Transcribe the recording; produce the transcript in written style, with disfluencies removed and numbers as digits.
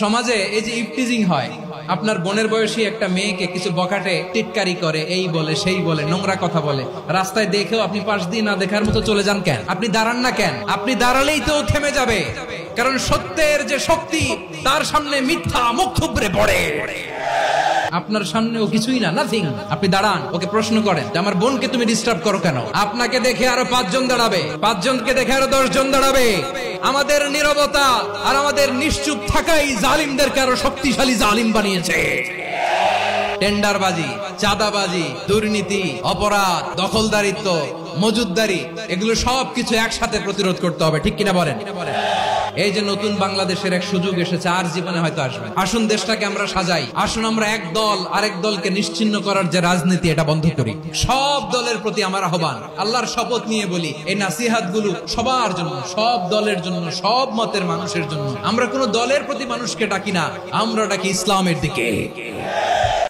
সমাজে এই যে ইফটিজিং হয়, আপনার বোনের বয়সী একটা মেয়েকে কিছু বকাটে টিটকারি করে, এই বলে সেই বলে, নোংরা কথা বলে, রাস্তায় দেখেও আপনি পাশ দিয়ে না দেখার মতো চলে যান কেন? আপনি দাঁড়ান না কেন? আপনি দাঁড়ালেই তো থেমে যাবে, কারণ সত্যের যে শক্তি তার সামনে মিথ্যা মুখ থুবড়ে পড়ে। আপনার সামনে ও কিছুই না, নাথিং। আপনি দাঁড়ান, ওকে প্রশ্ন করেন যে আমার বোনকে তুমি ডিস্টার্ব করো কেন? আপনাকে দেখে আরো 5 জন দাঁড়াবে, 5 জনকে দেখে আরো 10 জন দাঁড়াবে। আমাদের নীরবতা আর আমাদের নিশ্চুপ থাকাই জালিমদেরকে আরো শক্তিশালী জালিম বানিয়েছে। টেন্ডারবাজি, চাঁদাবাজি, দুর্নীতি, অপরাধ, দখলদারিত্ব, মজুদদারি, এগুলো সবকিছু একসাথে প্রতিরোধ করতে হবে, ঠিক কিনা বলেন? এই যে নতুন বাংলাদেশের এক সুযোগ এসেছে, আর জীবনে হয়তো আসবে। আসুন দেশটাকে আমরা সাজাই, আসুন আমরা এক দল আরেক দলকে নিশ্চিহ্ন করার যে রাজনীতি, এটা বন্ধ করি। সব দলের প্রতি আমার আহ্বান, আল্লাহর শপথ নিয়ে বলি, এই নাসিহাত গুলো সবার জন্য, সব দলের জন্য, সব মতের মানুষের জন্য। আমরা কোন দলের প্রতি মানুষকে ডাকি না, আমরা ডাকি ইসলামের দিকে।